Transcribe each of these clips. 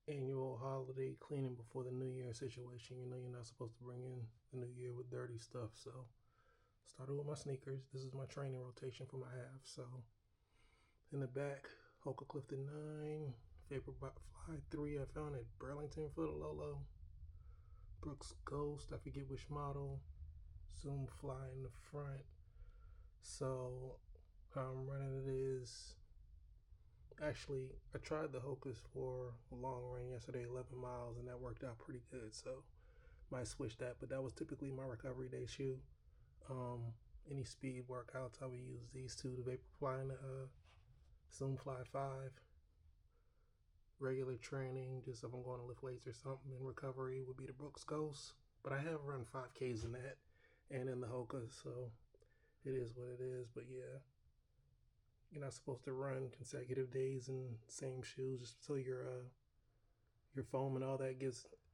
annual holiday cleaning before the New Year situation. You know, you're not supposed to bring in the New Year with dirty stuff. So started with my sneakers. This is my training rotation for my half. So in the back, Hoka Clifton 9, Vaporfly 3 I found at Burlington for the Lolo. Brooks Ghost, I forget which model. Zoom Fly in the front. So how I'm running it is, actually, I tried the Hokas for a long run yesterday, 11 miles, and that worked out pretty good. So might switch that, but that was typically my recovery day shoe. Any speed workouts, I would use these two, the Vaporfly and the Zoom Fly 5. Regular training, just if I'm going to lift weights or something in recovery, would be the Brooks Ghost. But I have run 5Ks in that and in the Hoka, so it is what it is. But yeah, you're not supposed to run consecutive days in the same shoes just so your foam and all that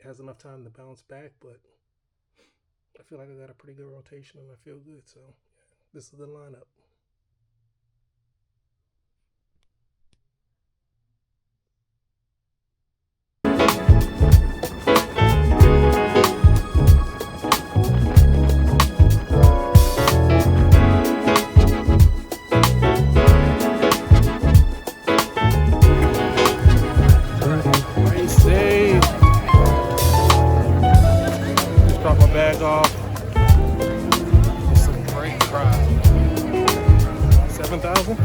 has enough time to bounce back. But I feel like I got a pretty good rotation and I feel good. So yeah, this is the lineup. Bag off. It's a great prize. 7,000?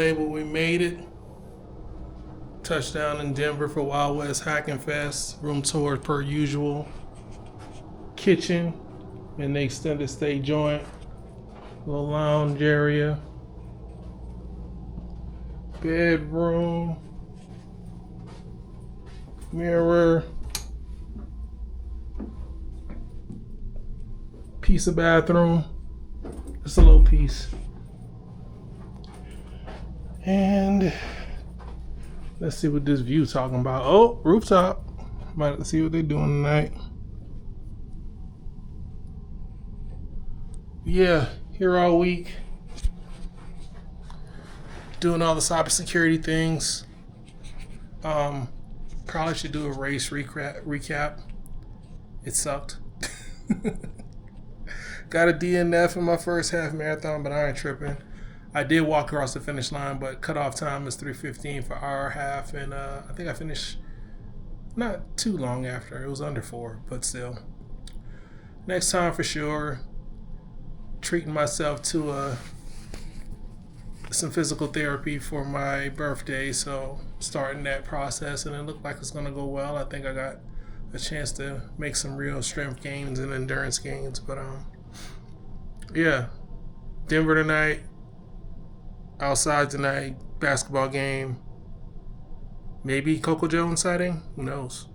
But we made it. Touchdown in Denver for Wild West Hacking Fest. Room tour per usual. Kitchen and the extended stay joint. Little lounge area. Bedroom. Mirror. Piece of bathroom. Just a little piece. And let's see what this view talking about. Oh, rooftop. About to see what they're doing tonight. Yeah, here all week. Doing all the cybersecurity things. Probably should do a race recap. It sucked. Got a DNF in my first half marathon, but I ain't tripping. I did walk across the finish line, but cutoff time is 3:15 for our half, and I think I finished not too long after. It was under 4, but still. Next time for sure. Treating myself to some physical therapy for my birthday, so starting that process, and it looked like it's gonna go well. I think I got a chance to make some real strength gains and endurance gains, but yeah, Denver tonight. Outside tonight, basketball game. Maybe Coco Jones sighting? Who knows?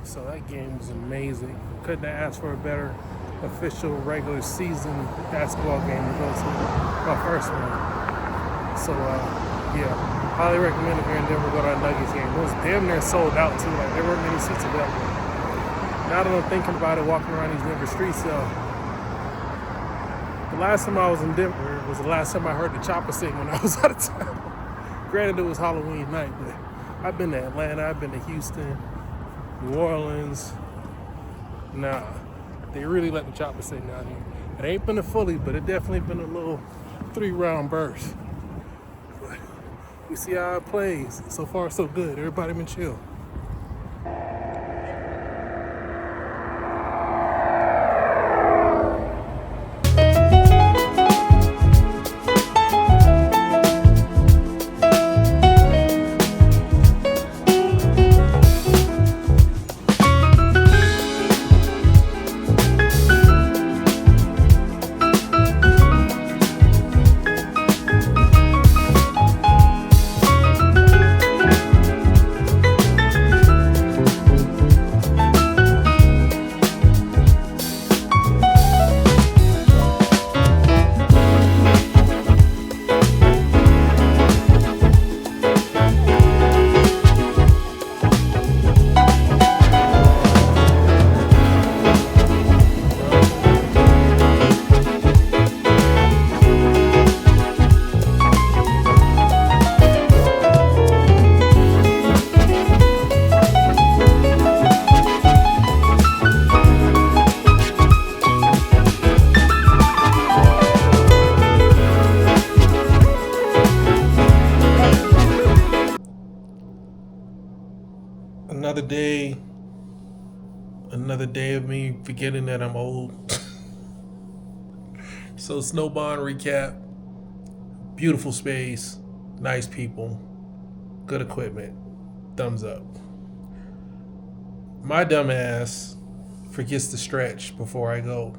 So that game was amazing. Couldn't have asked for a better official regular season basketball game to go to. My first one. So yeah, highly recommend if you're in Denver, go to our Nuggets game. It was damn near sold out too. Like there weren't many seats available. Now that I'm thinking about it, walking around these Denver streets, the last time I was in Denver was the last time I heard the chopper sing when I was out of town. Granted, it was Halloween night, but I've been to Atlanta, I've been to Houston, New Orleans. Nah, they really let the chopper sing down here. It ain't been a fully, but it definitely been a little 3-round burst. But we see how it plays. So far, so good. Everybody been chill. Another day of me forgetting that I'm old. So Snowbond recap, beautiful space, nice people, good equipment, thumbs up. My dumb ass forgets to stretch before I go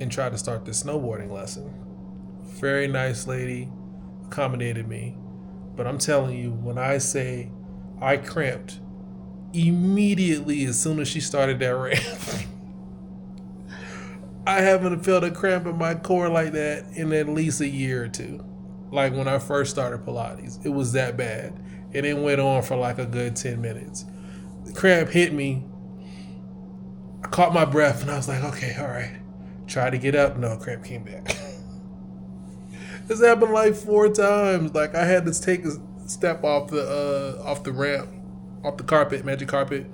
and try to start this snowboarding lesson. Very nice lady, accommodated me, but I'm telling you, when I say I cramped immediately as soon as she started that ramp. I haven't felt a cramp in my core like that in at least a year or two. Like when I first started Pilates, it was that bad. And it went on for like a good 10 minutes. The cramp hit me. I caught my breath and I was like, okay, all right. Tried to get up. No, cramp came back. This happened like 4 times. Like I had to take a step off the ramp. Off the carpet, magic carpet.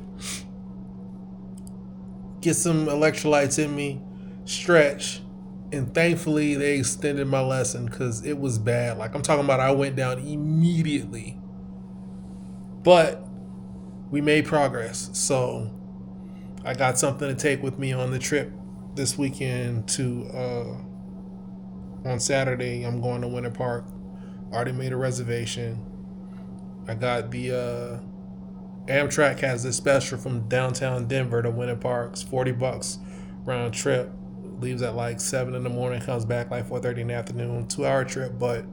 Get some electrolytes in me, stretch, and thankfully they extended my lesson because it was bad. Like I'm talking about, I went down immediately. But we made progress. So I got something to take with me on the trip this weekend to on Saturday. I'm going to Winter Park. Already made a reservation. I got the Amtrak has this special from downtown Denver to Winter Park. It's $40 round trip. Leaves at like 7 in the morning, comes back like 4:30 in the afternoon. 2-hour trip, but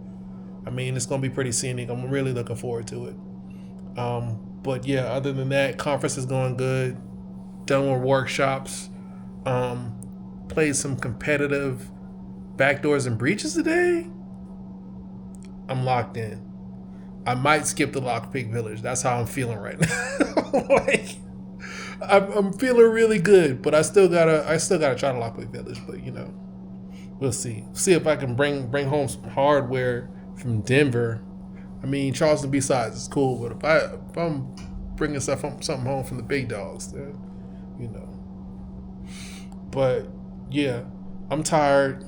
I mean it's gonna be pretty scenic. I'm really looking forward to it. But yeah, other than that, conference is going good. Done with workshops. Played some competitive backdoors and breaches today. I'm locked in. I might skip the Lockpick Village. That's how I'm feeling right now. Like, I'm feeling really good, but I still gotta try the Lockpick Village. But you know, we'll see. See if I can bring home some hardware from Denver. I mean, Charleston B-Sides is cool, but if I'm bringing something home from the big dogs, then you know. But yeah, I'm tired,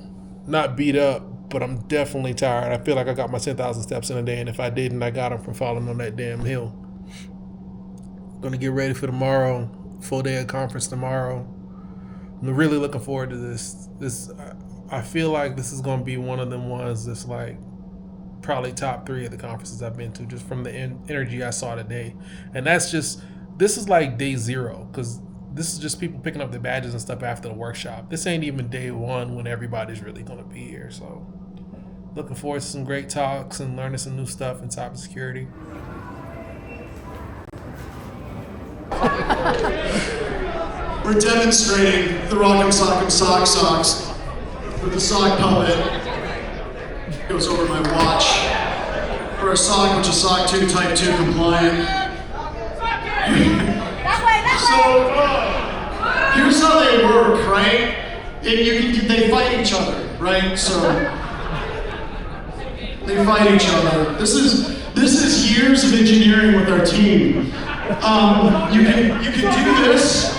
not beat up, but I'm definitely tired. I feel like I got my 10,000 steps in a day, and if I didn't, I got them from falling on that damn hill. Gonna get ready for tomorrow. Full day of conference tomorrow. I'm really looking forward to this. I feel like this is gonna be one of them ones that's like probably top 3 of the conferences I've been to, just from the energy I saw today. And this is like day 0, because this is just people picking up their badges and stuff after the workshop. This ain't even day 1 when everybody's really gonna be here. So looking forward to some great talks and learning some new stuff in cybersecurity. We're demonstrating the Rock'em Sock'em Sock Socks with the sock puppet. Goes over my watch. For a sock which is SOC 2 Type 2 compliant. So, here's how they work, right? They fight each other, right? So, they fight each other. This is years of engineering with our team. You can do this,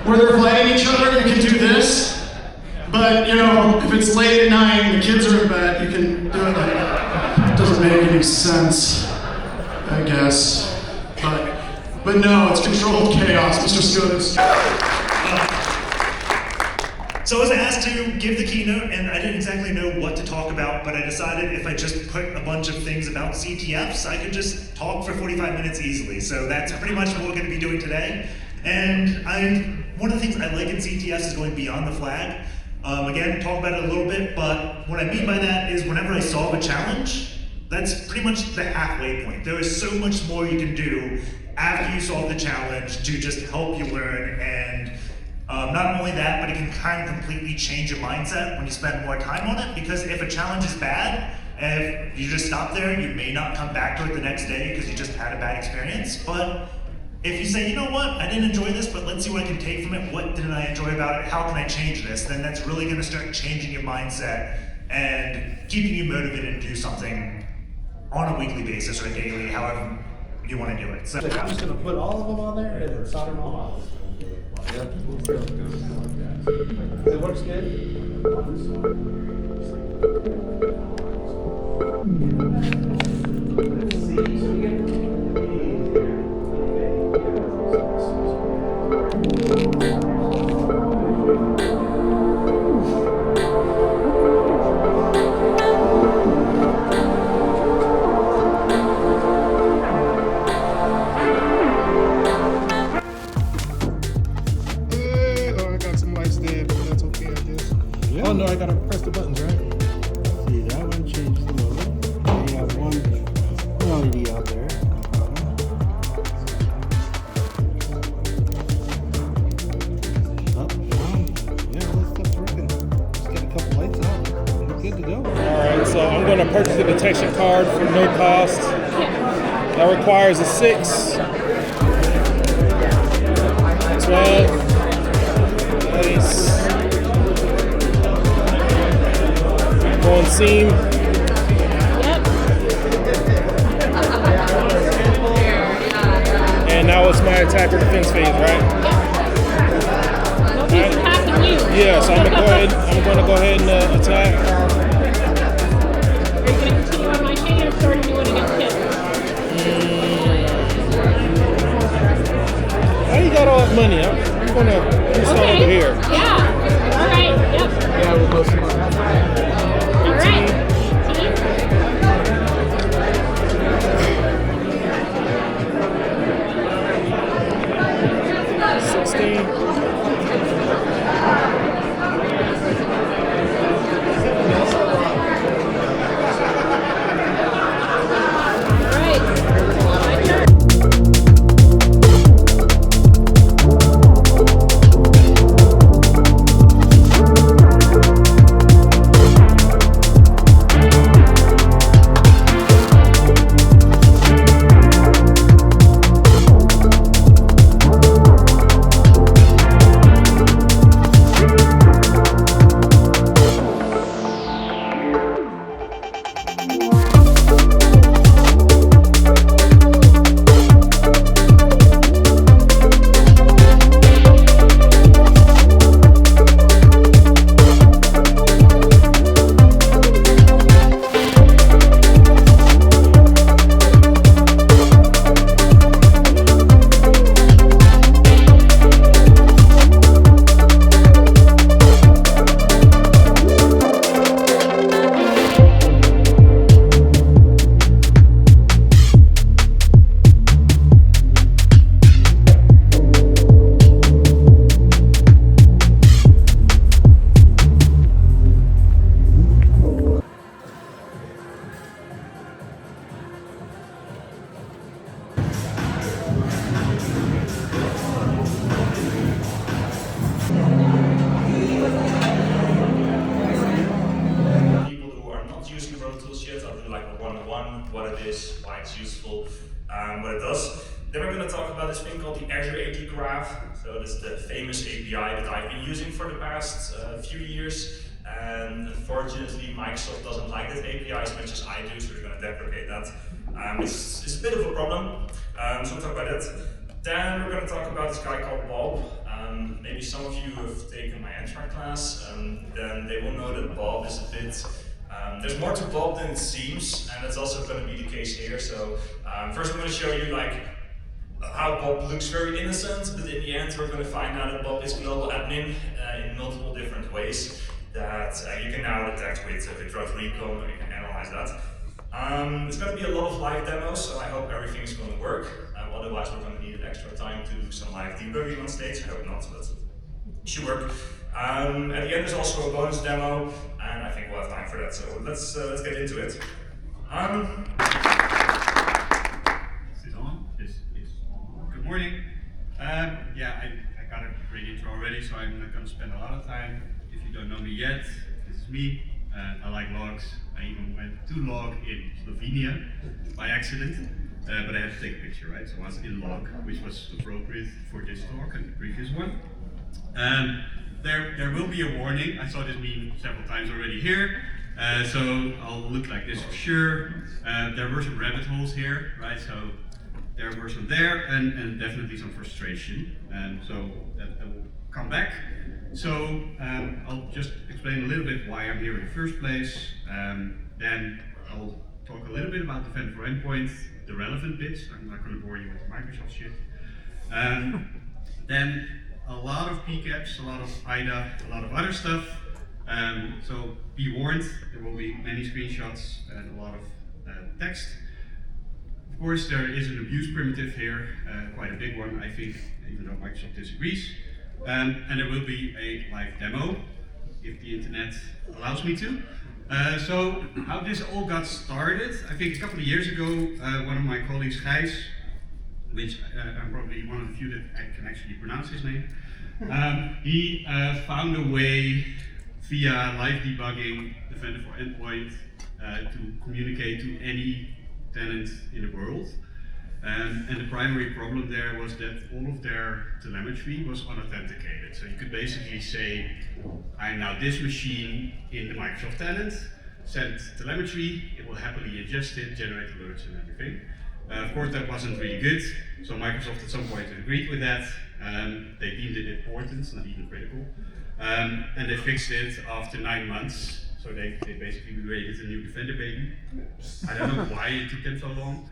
where they're fighting each other, you can do this. But, you know, if it's late at night and the kids are in bed, you can do it like that. It doesn't make any sense, I guess. But no, it's controlled chaos, Mr. Scoots. So I was asked to give the keynote, and I didn't exactly know what to talk about, but I decided if I just put a bunch of things about CTFs, I could just talk for 45 minutes easily. So that's pretty much what we're going to be doing today. And one of the things I like in CTFs is going beyond the flag. Again, talk about it a little bit, but what I mean by that is whenever I solve a challenge, that's pretty much the halfway point. There is so much more you can do after you solve the challenge to just help you learn, and not only that, but it can kind of completely change your mindset when you spend more time on it, because if a challenge is bad, and if you just stop there, you may not come back to it the next day because you just had a bad experience. But if you say, you know what, I didn't enjoy this, but let's see what I can take from it. What didn't I enjoy about it? How can I change this? Then that's really gonna start changing your mindset and keeping you motivated to do something on a weekly basis or daily, however you wanna do it. So I'm just gonna put all of them on there and then solder them all off. It works good? Oh no, I gotta press the buttons, right? See, that one changed the mode. And you have one LED out there. Yeah, this stuff's working. Just get a couple lights out. We're good to go. Alright, so I'm gonna purchase a detection card for no cost. That requires a 6, 12, place. On seam. Yep. And now it's my attack or defense phase, right? Yep. No piece of half to you. Yeah, so I'm gonna go ahead and attack. Are you gonna continue on my chain or start a new one against him? How you got all that money, huh? just gonna install Okay. over here. Yeah. All right. Yep. Yeah, with most of my. All right. Team. 16. All right. My turn. People who are not using Pro Tools yet, I'll do like a one-on-one, what it is, why it's useful, what it does. Then we're going to talk about this thing called the Azure AD Graph. So this is the famous API that I've been using for the past few years. And unfortunately, Microsoft doesn't like that API as much as I do, so we're going to deprecate that. It's a bit of a problem, so we'll talk about that. Then we're going to talk about this guy called Bob. Maybe some of you have taken my Entrar class, then they will know that Bob is a bit, there's more to Bob than it seems, and that's also going to be the case here. So first I'm going to show you like how Bob looks very innocent, but in the end we're going to find out that Bob is global admin in multiple different ways that you can now detect with Drug Recon, or you can analyze that. It's going to be a lot of live demos, so I hope everything is going to work. Otherwise, we're going to need extra time to do some live debugging on stage. I hope not, but it should work. At the end, there's also a bonus demo, and I think we'll have time for that. So let's get into it. Is this on? Is on. Good morning. Yeah, I got a great intro already, so I'm not going to spend a lot of time. If you don't know me yet, this is me. I like logs. I even went to log in Slovenia by accident, but I had to take a picture, right? So I was in log, which was appropriate for this talk and the previous one. There will be a warning. I saw this meme several times already here, so I'll look like this for sure. There were some rabbit holes here, right? So there were some there, and definitely some frustration. So that will come back. So I'll just explain a little bit why I'm here in the first place. Then I'll talk a little bit about Defender for Endpoint, the relevant bits. I'm not going to bore you with the Microsoft shit. Then a lot of PCAPs, a lot of IDA, a lot of other stuff. So be warned, there will be many screenshots and a lot of text. Of course, there is an abuse primitive here, quite a big one, I think, even though Microsoft disagrees. And there will be a live demo, if the internet allows me to. So how this all got started, I think a couple of years ago, one of my colleagues, Gijs, which I'm probably one of the few that I can actually pronounce his name, he found a way via live debugging, Defender for Endpoint, to communicate to any tenant in the world. And the primary problem there was that all of their telemetry was unauthenticated. So you could basically say, I'm now this machine in the Microsoft tenant, send telemetry, it will happily ingest it, generate alerts and everything. Of course, that wasn't really good. So Microsoft at some point agreed with that. They deemed it important, not even critical. And they fixed it after 9 months. So they basically created a new Defender baby. I don't know why it took them so long.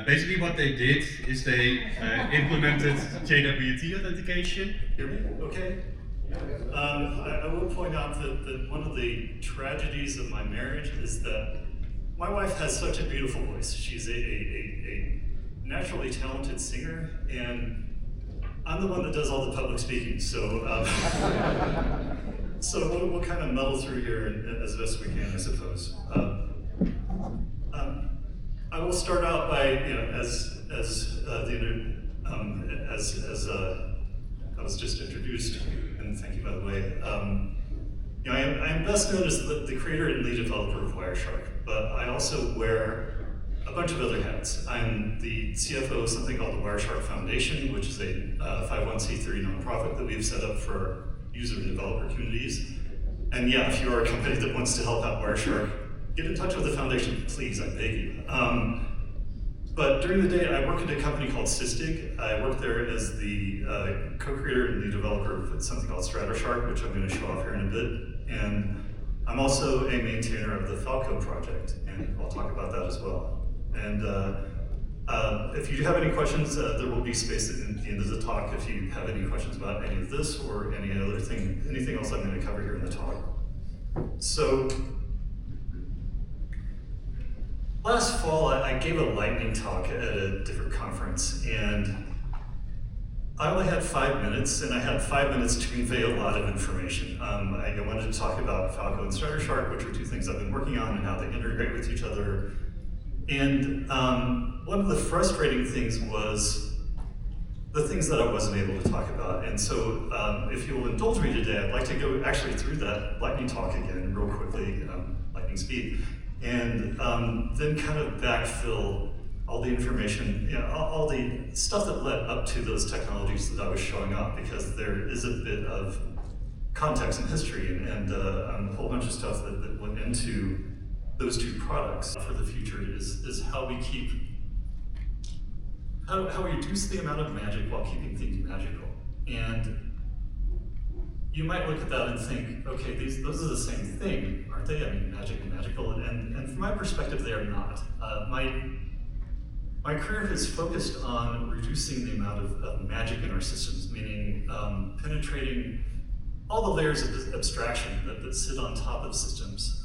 Basically what they did is they implemented JWT authentication. Hear me? Okay. I will point out that one of the tragedies of my marriage is that my wife has such a beautiful voice. She's a naturally talented singer, and I'm the one that does all the public speaking. So, so we'll kind of muddle through here as best we can, I suppose. I will start out by, as I was just introduced, and thank you by the way. I am best known as the creator and lead developer of Wireshark, but I also wear a bunch of other hats. I'm the CFO of something called the Wireshark Foundation, which is a 501c3 nonprofit that we've set up for user and developer communities. And yeah, if you are a company that wants to help out Wireshark, get in touch with the foundation, please, I beg you. But during the day, I work at a company called Sysdig. I work there as the co-creator and lead developer of something called StratoShark, which I'm going to show off here in a bit. And I'm also a maintainer of the Falco project, and I'll talk about that as well. And if you have any questions, there will be space at the end of the talk if you have any questions about any of this or anything else I'm going to cover here in the talk. So, last fall, I gave a lightning talk at a different conference, and I only had 5 minutes, and I had 5 minutes to convey a lot of information. I wanted to talk about Falco and StratoShark, which are two things I've been working on, and how they integrate with each other. And one of the frustrating things was the things that I wasn't able to talk about. And so if you'll indulge me today, I'd like to go actually through that lightning talk again real quickly, lightning speed. And then kind of backfill all the information, all the stuff that led up to those technologies that I was showing off, because there is a bit of context and history and a whole bunch of stuff that went into those two products. For the future is how we keep, how we reduce the amount of magic while keeping things magical. And you might look at that and think, okay, those are the same thing, aren't they? I mean, magic and magical, and from my perspective, they are not. My career has focused on reducing the amount of magic in our systems, meaning penetrating all the layers of abstraction that sit on top of systems,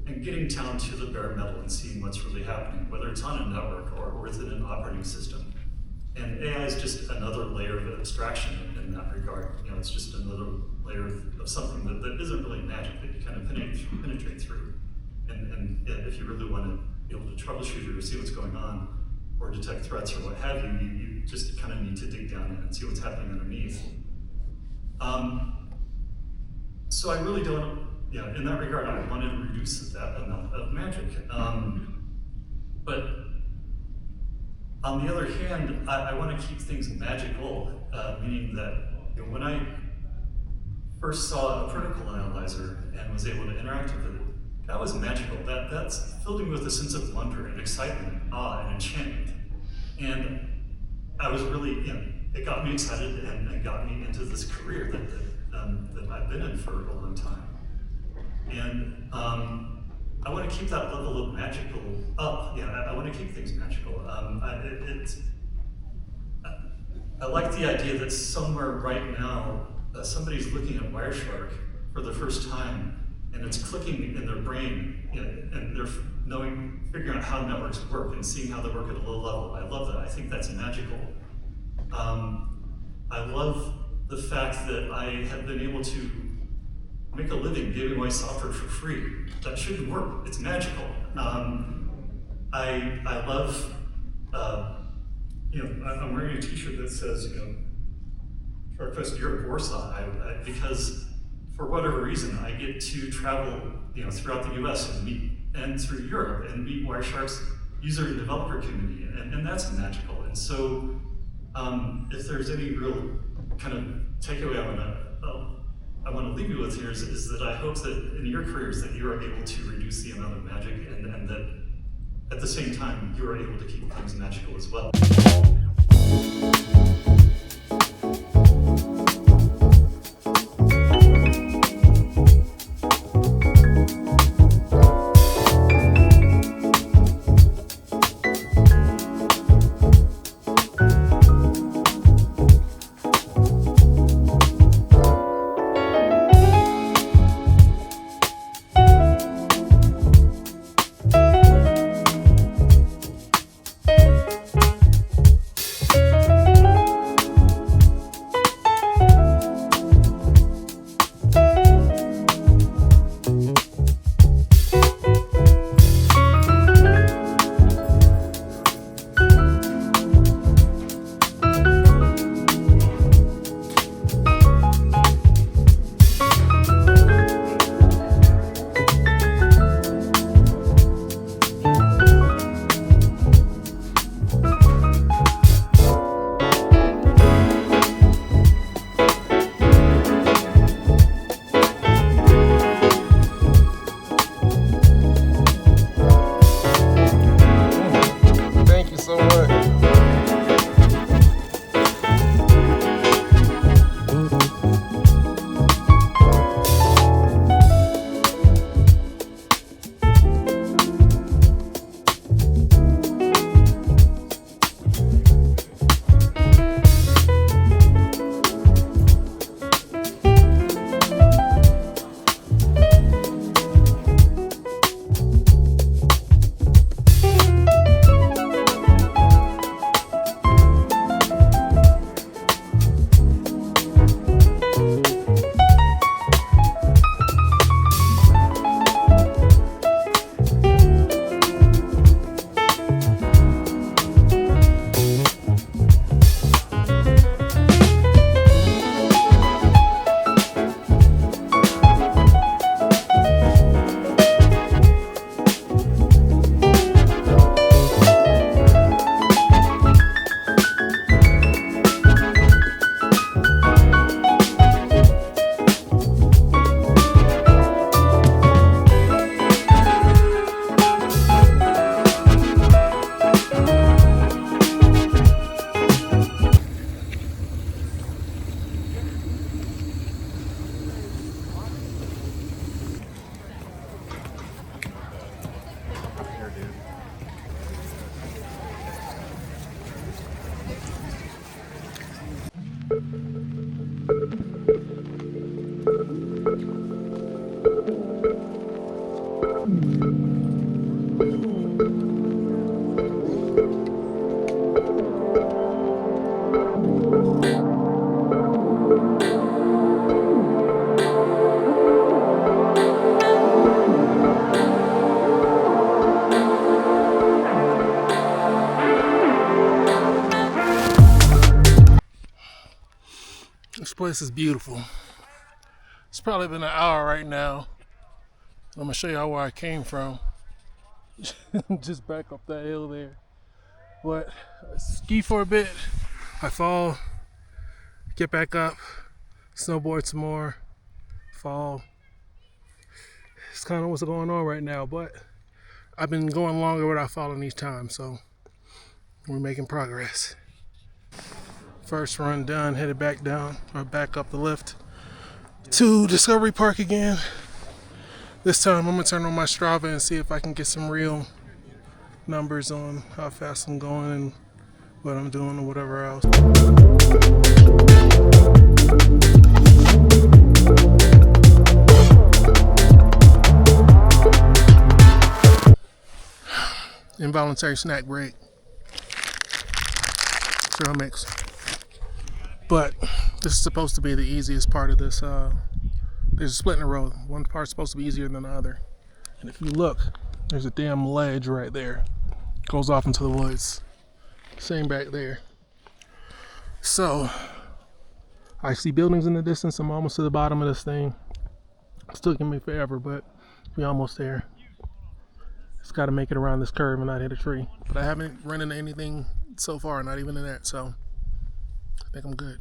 and getting down to the bare metal and seeing what's really happening, whether it's on a network or within an operating system. And AI is just another layer of abstraction in that regard. It's just another layer of something that isn't really magic, that you kind of penetrate through. And if you really want to be able to troubleshoot or see what's going on, or detect threats or what have you, you just kind of need to dig down and see what's happening underneath. So I really don't, in that regard, I wanted to reduce that amount of magic. But on the other hand, I want to keep things magical, meaning that when I first saw a particle analyzer and was able to interact with it, that was magical. That's filled me with a sense of wonder and excitement, awe, and enchantment. And I was really, it got me excited and got me into this career that I've been in for a long time. And I want to keep that level of magical up. I want to keep things magical. I like the idea that somewhere right now, somebody's looking at Wireshark for the first time, and it's clicking in their brain, and they're figuring out how networks work and seeing how they work at a low level. I love that. I think that's magical. I love the fact that I have been able to make a living giving away software for free. That shouldn't work. It's magical. I love, I'm wearing a T-shirt that says, SharkFest Europe Warsaw, because for whatever reason, I get to travel, throughout the U.S. and through Europe and meet Wireshark's user and developer community, and that's magical. And so, if there's any real kind of takeaway I want to leave you with here is that I hope that in your careers that you are able to reduce the amount of magic, and that at the same time you are able to keep things magical as well. This place is beautiful. It's probably been an hour right now. I'm gonna show y'all where I came from. Just back up that hill there. But I ski for a bit, I fall, get back up, snowboard some more, fall. It's kind of what's going on right now, but I've been going longer without falling each time, so we're making progress. First run done, headed back down, or back up the lift to Discovery Park again. This time I'm gonna turn on my Strava and see if I can get some real numbers on how fast I'm going and what I'm doing or whatever else. Involuntary snack break. Trail mix. But this is supposed to be the easiest part of this. There's a split in the road. One part's supposed to be easier than the other. And if you look, there's a damn ledge right there. Goes off into the woods. Same back there. So, I see buildings in the distance. I'm almost to the bottom of this thing. It's taking me forever, but we're almost there. Just got to make it around this curve and not hit a tree. But I haven't run into anything so far, not even in that, so I think I'm good.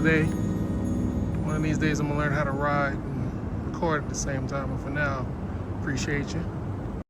today. One of these days I'm gonna learn how to ride and record at the same time. But for now, appreciate you.